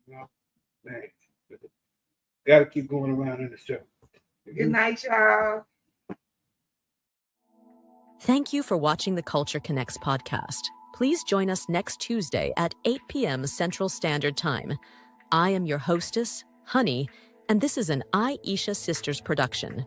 Man, gotta keep going around in the show. Good night, y'all. Thank you for watching the Culture Connects podcast. Please join us next Tuesday at 8 p.m. Central Standard Time. I am your hostess, Honey, and this is an Aisha Sisters production.